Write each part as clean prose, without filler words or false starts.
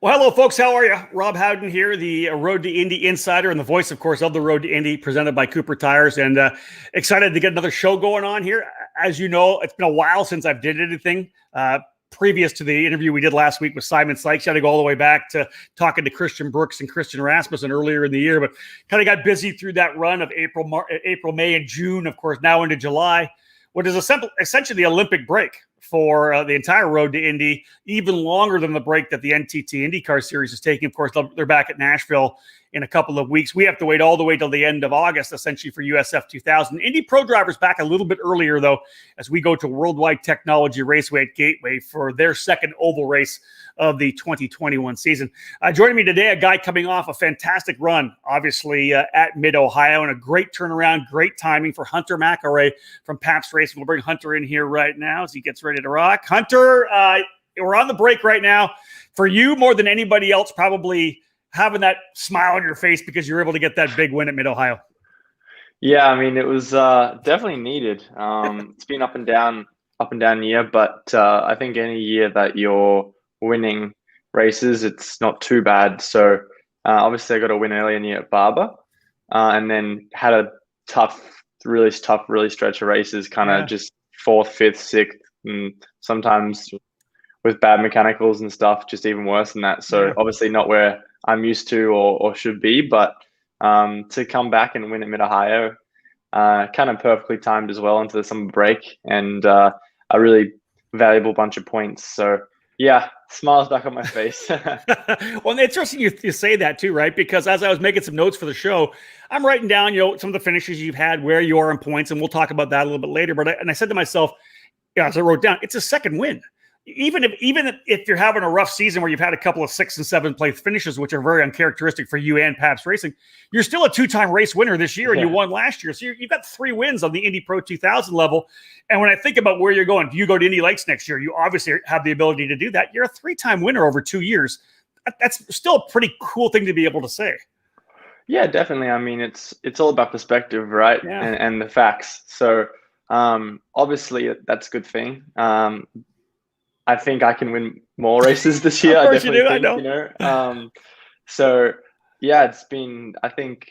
Well, hello, folks. How are you? Rob Howden here, the Road to Indy insider and the voice, of course, of the Road to Indy, presented by Cooper Tires. And excited to get another show going on here. As you know, it's been a while since I've did anything. Previous to the interview we did last week with Simon Sykes, you had to go all the way back to talking to Christian Brooks and Christian Rasmussen earlier in the year, but kind of got busy through that run of April, May, and June, of course, now into July, what is essentially the Olympic break for the entire Road to Indy, even longer than the break that the NTT IndyCar Series is taking. Of course, they're back at Nashville in a couple of weeks. We have to wait all the way till the end of August, essentially, for USF 2000. Indy Pro drivers back a little bit earlier, though, as we go to World Wide Technology Raceway at Gateway for their second oval race of the 2021 season. Joining me today, a guy coming off a fantastic run, obviously, at MidOhio, and a great turnaround, great timing for Hunter McElrea from Pabst Racing. We'll bring Hunter in here right now as he gets ready to rock. Hunter, we're on the break right now. For you, more than anybody else, probably having that smile on your face because you're able to get that big win at MidOhio. Yeah, I mean, it was definitely needed. It's been up and down year, but I think any year that you're winning races, it's not too bad. So obviously I got a win early in the year at Barber, and then had a really stretch of races, kind of just fourth, fifth, sixth, and sometimes with bad mechanicals and stuff, just even worse than that. So obviously not where I'm used to or should be, but to come back and win at MidOhio, kind of perfectly timed as well into the summer break, and a really valuable bunch of points. So yeah, smiles back on my face. Well, interesting you say that too, right? Because as I was making some notes for the show, I'm writing down, some of the finishes you've had, where you are in points, and we'll talk about that a little bit later. But I said to myself, as I wrote down, it's a second win. Even if you're having a rough season where you've had a couple of 6th and 7th place finishes, which are very uncharacteristic for you and Pabst Racing, you're still a 2-time race winner this year, and you won last year. So you've got 3 wins on the Indy Pro 2000 level. And when I think about where you're going, do you go to Indy Lights next year? You obviously have the ability to do that. You're a 3-time winner over 2 years. That's still a pretty cool thing to be able to say. Yeah, definitely. I mean, it's all about perspective, right? Yeah. And the facts. So obviously that's a good thing. I think I can win more races this year. Of course you do. I know. So yeah, it's been, I think,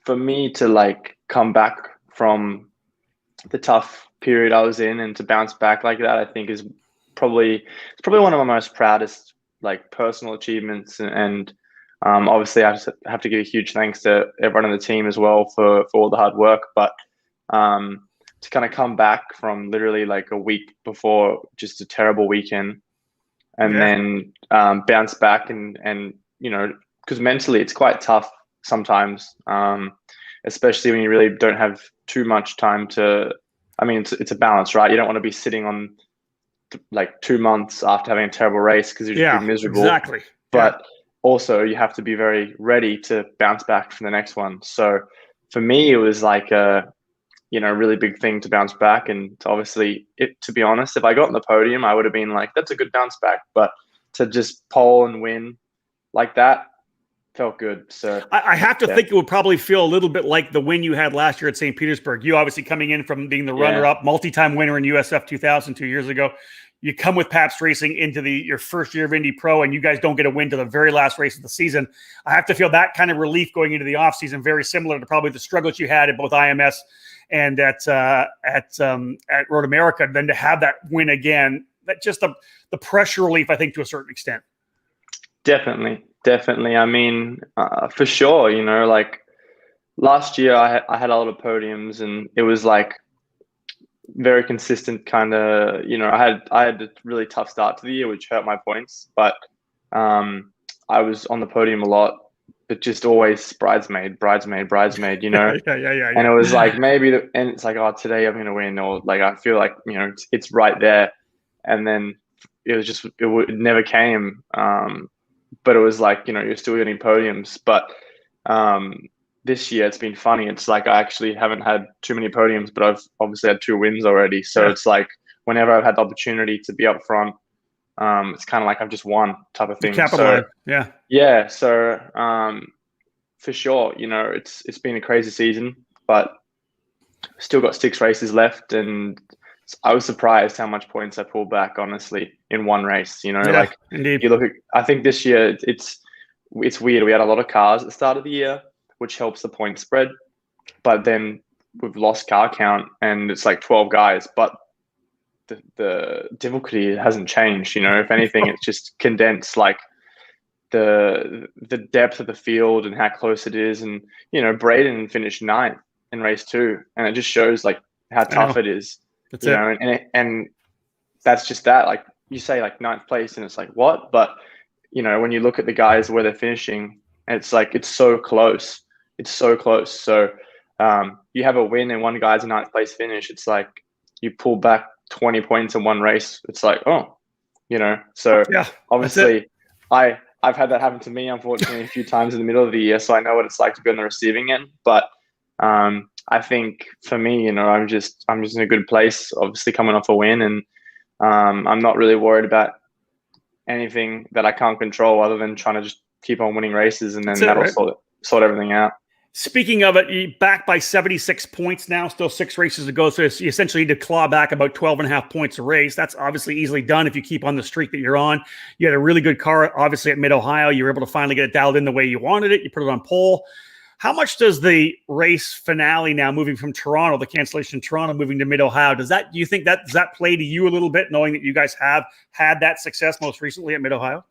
for me to come back from the tough period I was in and to bounce back like that, I think it's probably one of my most proudest personal achievements. And obviously I have to give a huge thanks to everyone on the team as well for all the hard work. But to kind of come back from literally a week before just a terrible weekend, and then bounce back and because mentally it's quite tough sometimes, especially when you really don't have too much time to. I mean, it's a balance, right? You don't want to be sitting on 2 months after having a terrible race because you're just miserable. Exactly. But also you have to be very ready to bounce back from the next one. So for me, it was a really big thing to bounce back. And obviously, to be honest, if I got on the podium, I would have been that's a good bounce back. But to just pole and win like that felt good. So I have to think it would probably feel a little bit like the win you had last year at St. Petersburg. You obviously coming in from being the runner-up, multi-time winner in USF 2000 2 years ago. You come with Pabst Racing into your first year of Indy Pro, and you guys don't get a win to the very last race of the season. I have to feel that kind of relief going into the offseason, very similar to probably the struggles you had at both IMS and at Road America. Then to have that win again, that just the pressure relief, I think, to a certain extent. Definitely. I mean, for sure, last year I had a lot of podiums, and it was very consistent kind of, I had a really tough start to the year, which hurt my points, but I was on the podium a lot, but just always bridesmaid, Yeah. And it was and it's oh, today I'm going to win, or I feel it's right there. And then it never came. But it was you're still getting podiums. But this year it's been funny. It's I actually haven't had too many podiums, but I've obviously had 2 wins already. So it's whenever I've had the opportunity to be up front, it's kind of I've just won type of thing. So, yeah. So for sure, it's been a crazy season, but still got 6 races left, and I was surprised how much points I pulled back, honestly, in one race. You know, Yeah, like indeed. you look at, I think this year it's weird. We had a lot of cars at the start of the year, which helps the point spread, but then we've lost car count and it's like 12 guys, but the difficulty hasn't changed. You know, if anything, it's just condensed, like the depth of the field and how close it is. And you know, Braden finished 9th in race 2, and it just shows like how tough it is. That's you it. know, and that's just that. Like you say, like 9th place, and it's like what? But you know, when you look at the guys where they're finishing, it's like it's so close. It's so close. So you have a win and one guy's a 9th place finish. It's like you pull back 20 points in one race. It's like, oh, you know. So Yeah, obviously, I've had that happen to me, unfortunately, a few times in the middle of the year. So I know what it's like to be on the receiving end. But I think for me, you know, I'm just in a good place. Obviously, coming off a win, and I'm not really worried about anything that I can't control, other than trying to just keep on winning races, and then that'll sort everything out. Speaking of it, you're back by 76 points now, still 6 races to go. So you essentially need to claw back about 12 and a half points a race. That's obviously easily done if you keep on the streak that you're on. You had a really good car, obviously, at MidOhio. You were able to finally get it dialed in the way you wanted it. You put it on pole. How much does the race finale now, moving from Toronto, the cancellation in Toronto, moving to MidOhio, does you think does that play to you a little bit, knowing that you guys have had that success most recently at MidOhio?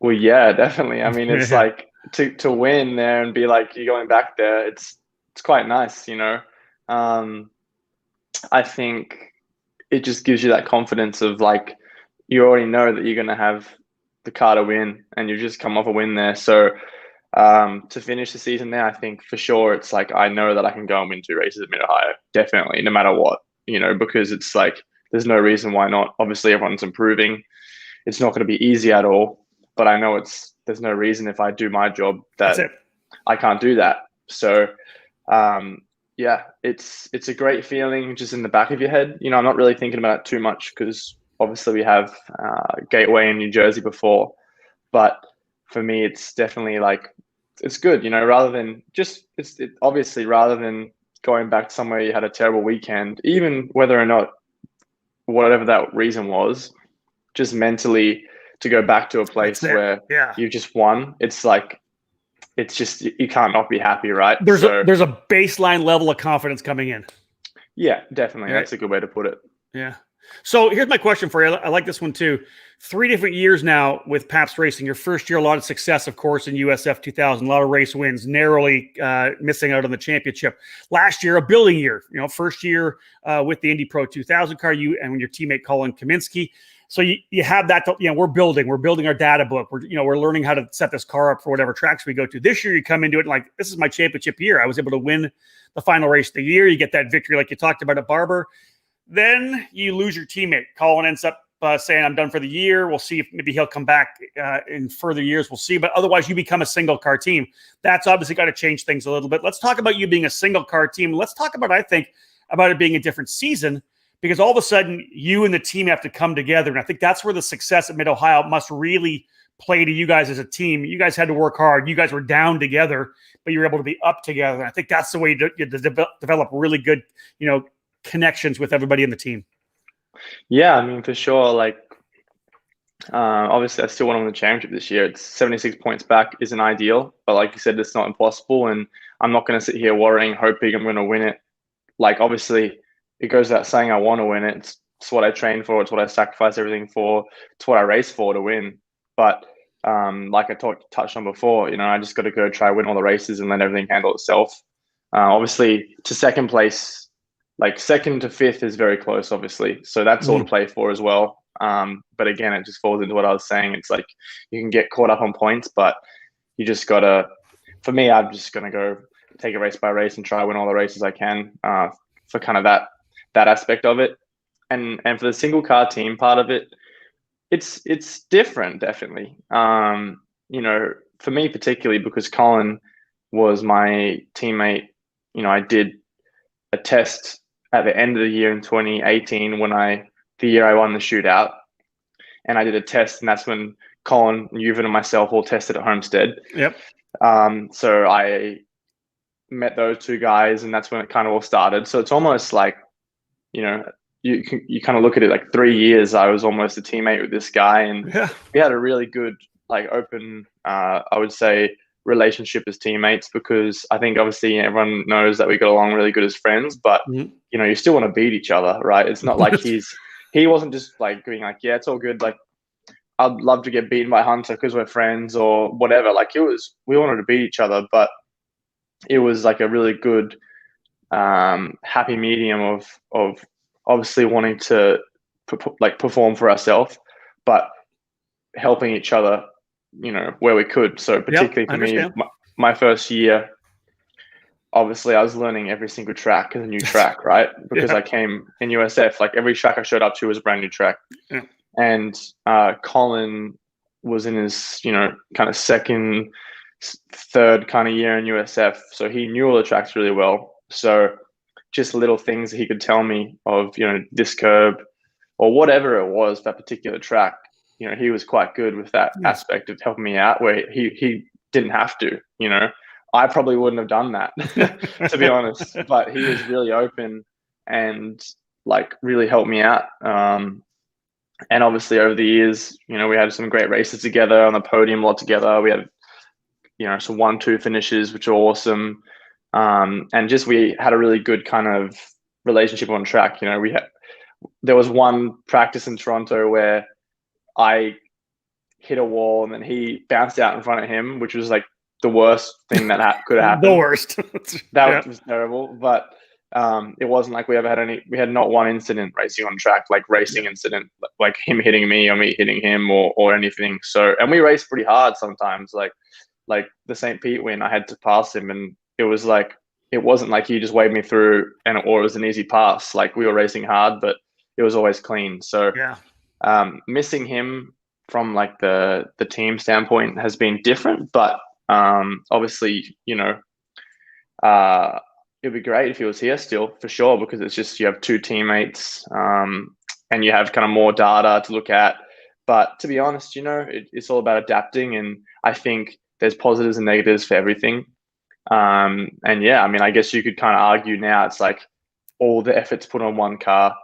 Well, yeah, definitely. I mean, it's like to win there and be like you're going back there. It's quite nice, you know. I think it just gives you that confidence of like you already know that you're going to have the car to win, and you've just come off a win there. So to finish the season there, I think for sure it's like I know that I can go and win 2 races at MidOhio, definitely, no matter what, you know, because it's like there's no reason why not. Obviously, everyone's improving. It's not going to be easy at all, but I know there's no reason if I do my job that I can't do that. So yeah, it's a great feeling just in the back of your head. You know, I'm not really thinking about it too much because obviously we have Gateway in New Jersey before, but for me, it's definitely like it's good. You know, rather than just obviously rather than going back to somewhere you had a terrible weekend, even whether or not whatever that reason was, just mentally to go back to a place where you just won, it's like it's just you can't not be happy, right? There's a baseline level of confidence coming in. Yeah, definitely. Right. That's a good way to put it. Yeah. So here's my question for you. I like this one too. 3 different years now with Pabst Racing. Your first year, a lot of success, of course, in USF 2000. A lot of race wins, narrowly missing out on the championship. Last year, a building year. You know, first year with the Indy Pro 2000 car. You and your teammate Colin Kaminsky. So you have that. You know, we're building our data book. We're learning how to set this car up for whatever tracks we go to. This year, you come into it like this is my championship year. I was able to win the final race of the year. You get that victory, like you talked about at Barber. Then you lose your teammate. Colin ends up saying, I'm done for the year. We'll see if maybe he'll come back in further years. We'll see. But otherwise, you become a single car team. That's obviously got to change things a little bit. Let's talk about you being a single car team. Let's talk about, I think, about it being a different season, because all of a sudden you and the team have to come together. And I think that's where the success at MidOhio must really play to you guys as a team. You guys had to work hard. You guys were down together, but you were able to be up together. And I think that's the way to develop really good, connections with everybody in the team. Yeah, I mean, for sure. Like, obviously, I still want to win the championship this year. It's 76 points back isn't ideal, but like you said, it's not impossible. And I'm not going to sit here worrying, hoping I'm going to win it. Like, obviously, it goes without saying I want to win it. It's what I train for. It's what I sacrifice everything for. It's what I race for to win. But like I touched on before, I just got to go try win all the races and let everything handle itself. Obviously, to second place. Like 2nd to 5th is very close, obviously. So that's all to play for as well. But again, it just falls into what I was saying. It's like you can get caught up on points, but you just got to, for me, I'm just going to go take it race by race and try win all the races I can for kind of that aspect of it. And for the single car team part of it, it's different, definitely. For me particularly, because Colin was my teammate, I did a test at the end of the year in 2018 the year I won the shootout, and I did a test, and that's when Colin, Juven, and myself all tested at Homestead. Yep. So I met those 2 guys, and that's when it kind of all started. So it's almost like, you kind of look at it like 3 years. I was almost a teammate with this guy, and we had a really good, like, open, I would say, relationship as teammates, because I think obviously everyone knows that we got along really good as friends, but you still want to beat each other, right? It's not like he wasn't just like being like, yeah, it's all good, like I'd love to get beaten by Hunter because we're friends or whatever. Like, we wanted to beat each other, but it was like a really good happy medium of obviously wanting to perform for ourselves, but helping each other, where we could. So particularly for me, my first year, obviously I was learning every single track as a new track, right? Because I came in USF, like every track I showed up to was a brand new track. And Colin was in his, kind of second, third kind of year in USF. So he knew all the tracks really well. So just little things that he could tell me of, this curb or whatever it was, that particular track, he was quite good with that aspect of helping me out, where he didn't have to, I probably wouldn't have done that, to be honest, but he was really open and like really helped me out. And obviously over the years, we had some great races together on the podium a lot together. We had, some 1-2 finishes, which are awesome. And just, we had a really good kind of relationship on track. There was one practice in Toronto where I hit a wall and then he bounced out in front of him, which was like the worst thing that could happen. The worst. That was terrible. But it wasn't like we had not one incident racing on track, like racing incident, like him hitting me or me hitting him or anything. So, and we raced pretty hard sometimes, like the St. Pete win, I had to pass him, and it was like, it wasn't like he just waved me through or it was an easy pass. Like, we were racing hard, but it was always clean. So missing him from like the team standpoint has been different, but obviously, it'd be great if he was here still, for sure, because it's just, you have 2 teammates and you have kind of more data to look at. But to be honest, it's all about adapting, and I think there's positives and negatives for everything. And yeah, I mean, I guess you could kind of argue now it's like all the effort's put on one car.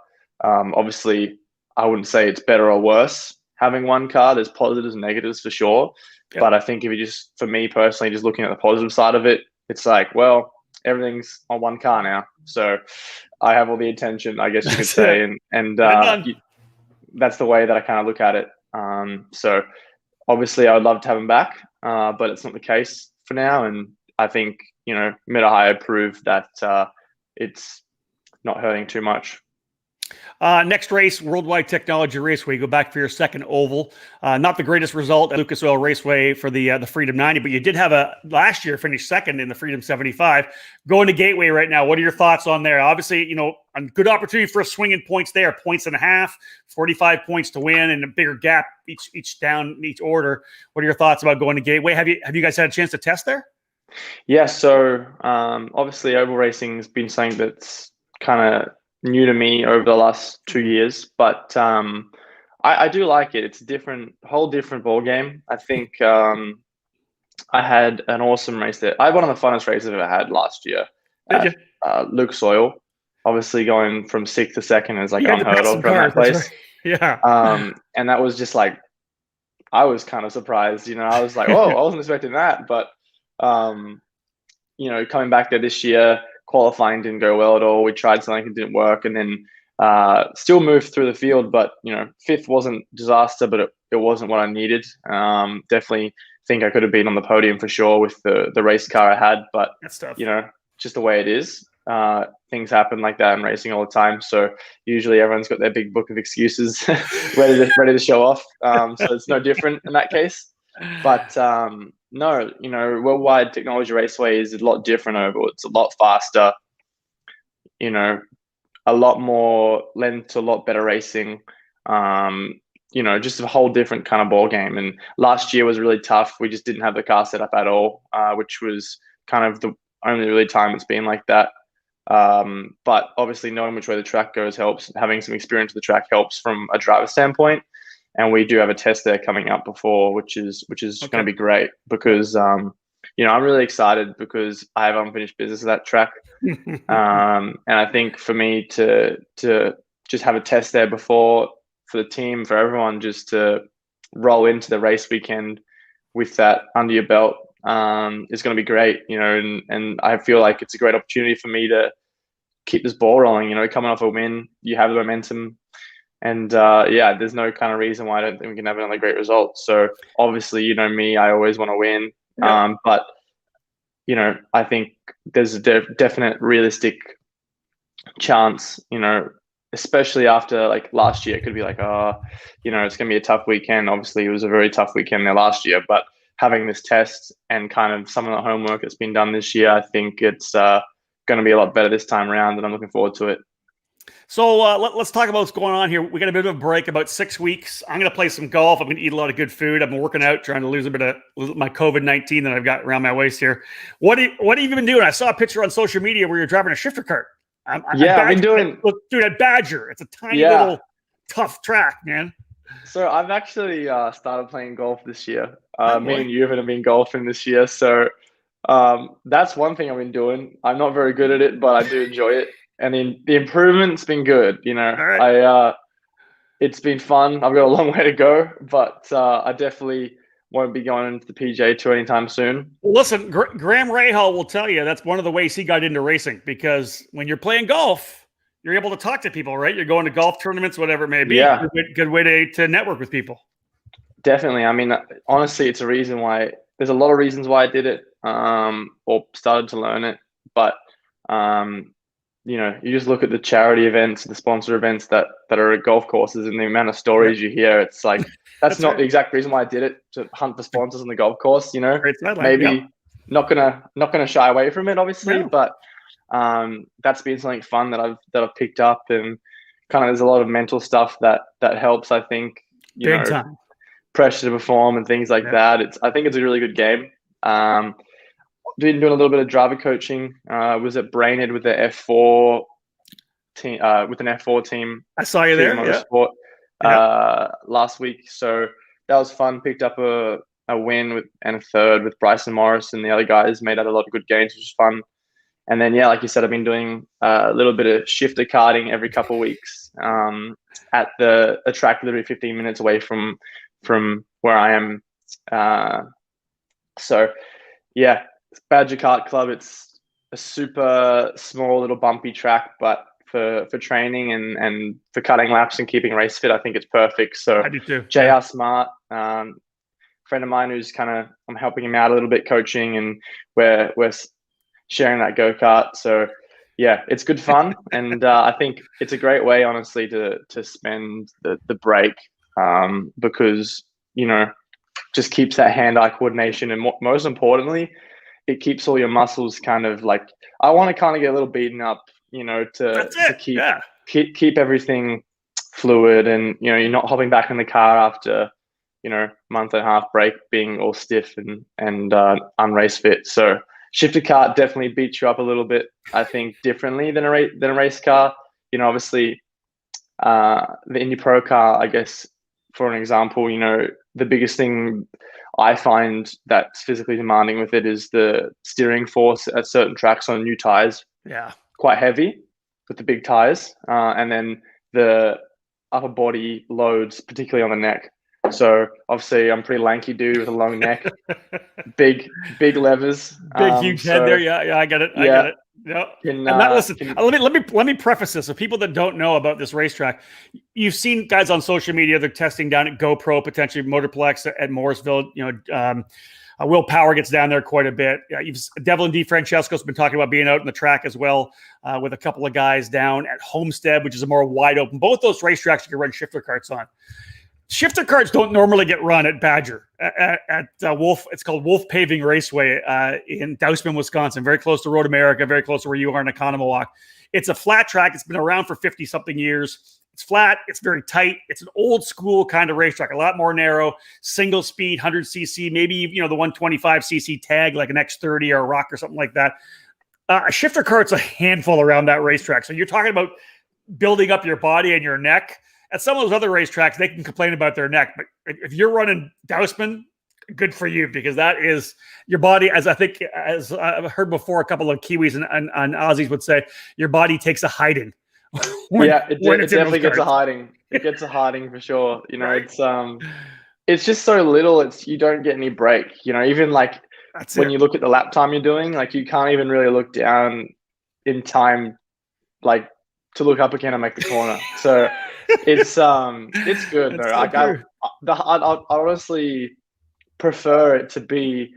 Obviously, I wouldn't say it's better or worse having one car. There's positives and negatives for sure. But I think if you just, for me personally, just looking at the positive side of it, it's like, well, everything's on one car now. So I have all the attention, I guess you could say. And that's the way that I kind of look at it. So obviously I would love to have him back, but it's not the case for now. And I think, MidOhio proved that it's not hurting too much. Next race, World Wide Technology Raceway. You go back for your second oval. Not the greatest result at Lucas Oil Raceway for the Freedom 90, but you did have last year finish second in the Freedom 75. Going to Gateway right now. What are your thoughts on there? Obviously, a good opportunity for a swing in points there. 1.5 points, 45 points to win, and a bigger gap each down in each order. What are your thoughts about going to Gateway? Have you guys had a chance to test there? Yeah, so obviously oval racing has been something that's kind of new to me over the last 2 years, but I do like it. It's a whole different ball game. I think I had an awesome race there. I had one of the funnest races I've ever had last year at Lucas Oil. Obviously, going from 6th to 2nd is like unheard of from that place. Right. Yeah. And that was just like, I was kind of surprised. I was like, oh, I wasn't expecting that. But coming back there this year, qualifying didn't go well at all. We tried something, it didn't work, and then still moved through the field. But 5th wasn't disaster, but it wasn't what I needed. Definitely think I could have been on the podium for sure with the race car I had. But that's tough. Just the way it is. Things happen like that in racing all the time. So usually everyone's got their big book of excuses ready to show off. So it's no different in that case. But no, World Wide Technology Raceway is a lot different overall. It's a lot faster, a lot more length to a lot better racing. Just a whole different kind of ball game. And last year was really tough. We just didn't have the car set up at all, which was kind of the only really time it's been like that. But obviously knowing which way the track goes helps. Having some experience with the track helps from a driver standpoint. And we do have a test there coming up before, which is okay. Going to be great because, I'm really excited because I have unfinished business at that track. And I think for me to just have a test there before for the team, for everyone, just to roll into the race weekend with that under your belt is going to be great, and I feel like it's a great opportunity for me to keep this ball rolling, coming off a win, you have the momentum. And there's no kind of reason why I don't think we can have another great result. So obviously, me, I always want to win. Yeah. But, I think there's a definite realistic chance, especially after like last year, it could be like, it's going to be a tough weekend. Obviously, it was a very tough weekend there last year. But having this test and kind of some of the homework that's been done this year, I think it's going to be a lot better this time around, and I'm looking forward to it. So let's talk about what's going on here. We got a bit of a break, about 6 weeks. I'm going to play some golf. I'm going to eat a lot of good food. I've been working out, trying to lose a bit of my COVID-19 that I've got around my waist here. What have you been doing? I saw a picture on social media where you're driving a shifter cart. I've been doing. Dude, at Badger, it's a tiny little tough track, man. So I've actually started playing golf this year. Me and you have been golfing this year, so that's one thing I've been doing. I'm not very good at it, but I do enjoy it. And the improvement's been good, Right. It's been fun. I've got a long way to go, but I definitely won't be going into the PGA Tour anytime soon. Well, listen, Graham Rahal will tell you that's one of the ways he got into racing, because when you're playing golf, you're able to talk to people, right? You're going to golf tournaments, whatever it may be. Yeah. Good way to network with people. Definitely. I mean, honestly, it's a reason why. There's a lot of reasons why I did it or started to learn it, but you just look at the charity events, the sponsor events that are at golf courses, and the amount of stories you hear. It's like that's not right. The exact reason why I did it, to hunt for sponsors on the golf course. Maybe not gonna shy away from it, obviously, but that's been something fun that I've picked up, and kind of there's a lot of mental stuff that helps. I think big time pressure to perform and things like that. I think it's a really good game. Been doing a little bit of driver coaching. Was at Brainerd with the F4 team, with an F4 team. I saw you there. Motorsport, last week, so that was fun. Picked up a win and a third with Bryson Morris and the other guys. Made out a lot of good games, which was fun. And then like you said, I've been doing a little bit of shifter karting every couple of weeks at a track literally 15 minutes away from where I am. Badger Kart Club, it's a super small little bumpy track, but for training and for cutting laps and keeping race fit, I think it's perfect. So I do too. JR Smart, friend of mine who's I'm helping him out a little bit coaching, and we're sharing that go-kart. So it's good fun. And I think it's a great way, honestly, to spend the break because, just keeps that hand-eye coordination. And most importantly, it keeps all your muscles kind of like, I want to kind of get a little beaten up, to keep everything fluid, and, you're not hopping back in the car after, month and a half break being all stiff and unrace fit. So shifter kart definitely beats you up a little bit, I think, differently than a race car. Obviously, the Indy Pro car, I guess, for an example, the biggest thing I find that's physically demanding with it is the steering force at certain tracks on new tires. Yeah. Quite heavy with the big tires. And then the upper body loads, particularly on the neck. So obviously I'm a pretty lanky dude with a long neck, big levers. Huge head there. Yeah, I get it. I get it. Yeah. Listen, let me preface this. So people that don't know about this racetrack, you've seen guys on social media, they're testing down at GoPro, potentially Motorplex at Morrisville. Will Power gets down there quite a bit. Devlin DeFrancesco's been talking about being out in the track as well, with a couple of guys down at Homestead, which is a more wide open. Both those racetracks you can run shifter carts on. Shifter carts don't normally get run at Badger at Wolf. It's called Wolf Paving Raceway in Dousman, Wisconsin, very close to Road America, very close to where you are in Economowalk. It's a flat track. It's been around for 50-something years. It's flat. It's very tight. It's an old school kind of racetrack, a lot more narrow, single speed, 100cc, maybe the 125cc tag like an X30 or a Rock or something like that. A shifter cart's a handful around that racetrack. So you're talking about building up your body and your neck. At some of those other racetracks, they can complain about their neck. But if you're running Dousman, good for you, because that is your body, as I've heard before, a couple of Kiwis and Aussies would say, your body takes a hiding It when it's in those definitely gets a cards. hiding. It gets a hiding for sure. Right. It's just so little. You don't get any break. Even like when you look at the lap time you're doing, like you can't even really look down in time, like to look up again and make the corner. So it's good though. Like I honestly prefer it to be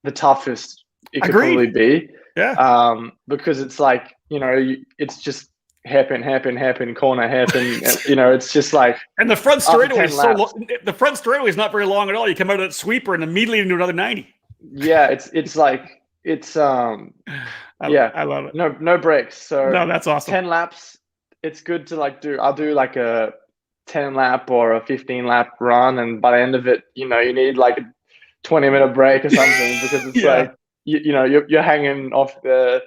the toughest it could probably be. Yeah. Because it's like, it's just hairpin, corner, hairpin. It's just like, and the front straightaway is the front straightaway is not very long at all. You come out of that sweeper and immediately into another 90. Yeah, it's like I love it. No breaks. So no, that's awesome. 10 laps. It's good to like I'll do like a 10 lap or a 15 lap run, and by the end of it, you need like a 20-minute break or something, because it's like you're hanging off the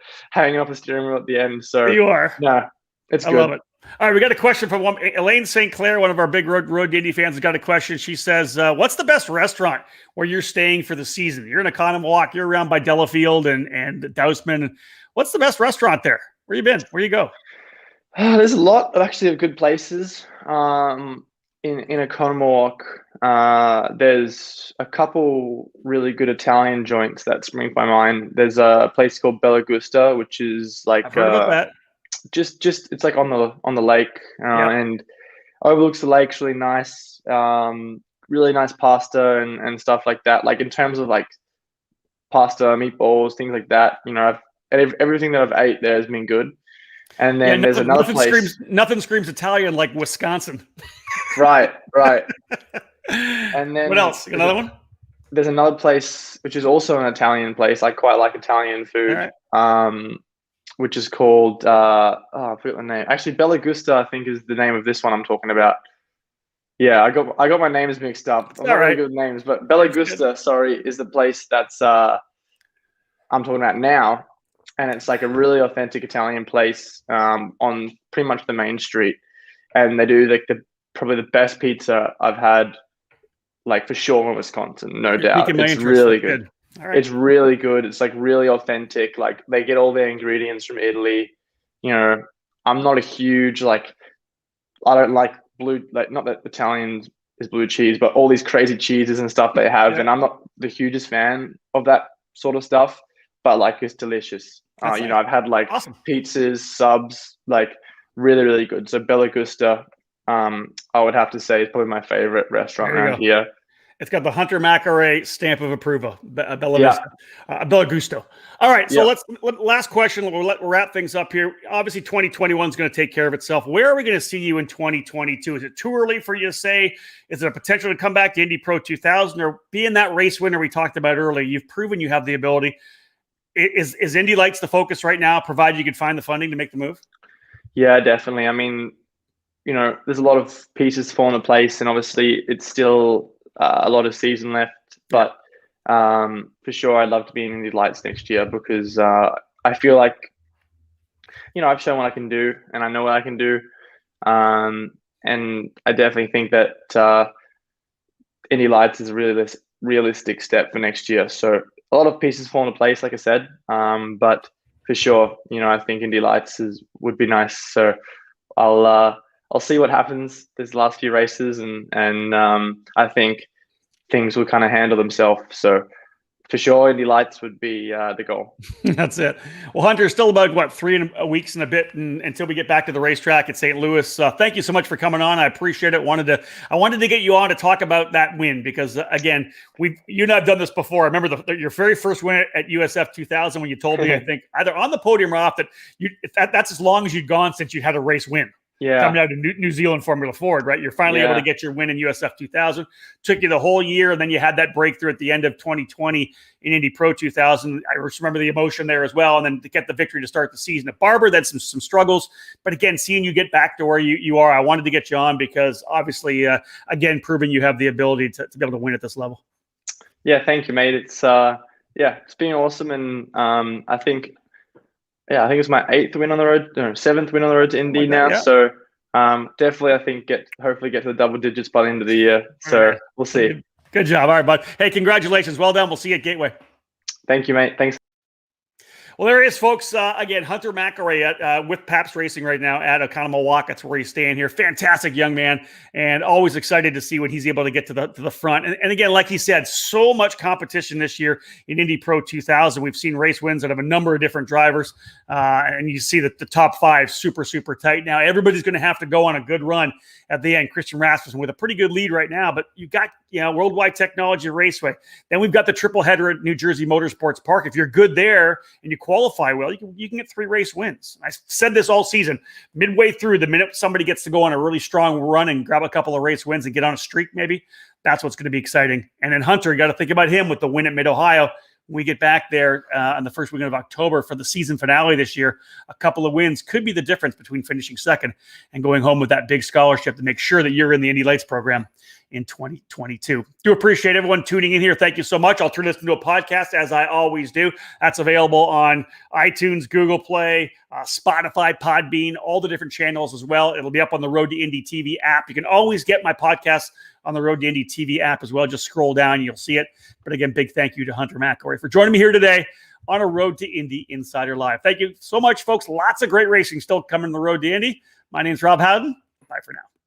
steering wheel at the end. So you are. No, it's good. I love it. All right, we got a question from Elaine St. Clair, one of our big road Indy fans, has got a question. She says, what's the best restaurant where you're staying for the season? You're in Economwalk, you're around by Delafield and Dousman. What's the best restaurant there? Where you been? Where you go? There's a lot of good places in Economwalk. There's a couple really good Italian joints that spring to my mind. There's a place called Bella Gusta, which is like I've heard about that. Just it's like on the lake, and overlooks the lake. Really nice, really nice pasta and stuff like that. Like in terms of like pasta, meatballs, things like that. Everything that I've ate there has been good. And then there's another place. Nothing screams Italian like Wisconsin. Right. And then what else? Another one? There's another place which is also an Italian place. I quite like Italian food. Right. Which is called I forgot the name. Actually, Bella Gusta, I think, is the name of this one I'm talking about. Yeah, I got my names mixed up. I'm not really good with names, but Bella Gusta, is the place that's I'm talking about now. And it's like a really authentic Italian place on pretty much the main street. And they do like probably the best pizza I've had, like for sure in Wisconsin, no doubt. It's really good. Right. It's really good. It's like really authentic. Like they get all their ingredients from Italy. I'm not a huge I don't like not that Italian is blue cheese, but all these crazy cheeses and stuff they have. Yeah. And I'm not the hugest fan of that sort of stuff, but like it's delicious. I've had like awesome pizzas, subs, like really, really good. So Bella Gusta, I would have to say is probably my favorite restaurant around here. It's got the Hunter McElrea stamp of approval. Bella Gusto. All right, so last question. We'll wrap things up here. Obviously, 2021 is going to take care of itself. Where are we going to see you in 2022? Is it too early for you to say? Is it a potential to come back to Indy Pro 2000 or being that race winner we talked about earlier? You've proven you have the ability. Is Indy Lights the focus right now, provided you could find the funding to make the move? Yeah, definitely. I mean, there's a lot of pieces fall into place, and obviously it's still a lot of season left. But for sure, I'd love to be in Indy Lights next year, because I feel like, I've shown what I can do, and I know what I can do. And I definitely think that Indy Lights is a really realistic step for next year. So a lot of pieces fall into place, like I said. But for sure, I think Indy Lights would be nice. So I'll see what happens this last few races, and I think things will kind of handle themselves. So for sure, Indy Lights would be the goal. That's it. Well, Hunter, still about 3 weeks and a bit until we get back to the racetrack at St. Louis. Thank you so much for coming on. I appreciate it. I wanted to get you on to talk about that win, because again, you and I have done this before. I remember your very first win at USF 2000 when you told me, I think either on the podium or off, that's as long as you'd gone since you had a race win. Yeah. Coming out of New Zealand Formula Ford, right? You're finally able to get your win in USF 2000. Took you the whole year, and then you had that breakthrough at the end of 2020 in Indy Pro 2000. I just remember the emotion there as well, and then to get the victory to start the season at Barber. Then some struggles, but again, seeing you get back to where you are, I wanted to get you on because obviously, again, proving you have the ability to be able to win at this level. Yeah, thank you, mate. It's been awesome, and I think it's my 8th win on the road, 7th win on the road to Indy now. Yeah. So definitely, I think hopefully get to the double digits by the end of the year. So we'll see. Good job. All right, bud. Hey, congratulations. Well done. We'll see you at Gateway. Thank you, mate. Thanks. Well, there he is, folks. Again, Hunter McElrea with Paps Racing right now at Oconomowoc. That's where he's staying here. Fantastic young man, and always excited to see when he's able to get to the front. And again, like he said, so much competition this year in Indy Pro 2000. We've seen race wins out of a number of different drivers, and you see that the top five super tight. Now everybody's going to have to go on a good run at the end. Christian Rasmussen with a pretty good lead right now, but you got World Wide Technology Raceway. Then we've got the triple header at New Jersey Motorsports Park. If you're good there and you qualify well, you can get 3 race wins. I said this all season. Midway through, the minute somebody gets to go on a really strong run and grab a couple of race wins and get on a streak, maybe that's what's going to be exciting. And then Hunter, you got to think about him with the win at MidOhio. When we get back there on the first weekend of October for the season finale this year, a couple of wins could be the difference between finishing second and going home with that big scholarship to make sure that you're in the Indy Lights program in 2022. Do appreciate everyone tuning in here. Thank you so much. I'll turn this into a podcast as I always do. That's available on iTunes, Google Play, Spotify, Podbean, all the different channels as well. It'll be up on the Road to Indy TV app. You can always get my podcast on the Road to Indy TV app as well. Just scroll down and you'll see it. But again, big thank you to Hunter McElrea for joining me here today on a Road to Indy Insider Live. Thank you so much, folks. Lots of great racing still coming on the Road to Indy. My name's Rob Howden. Bye for now.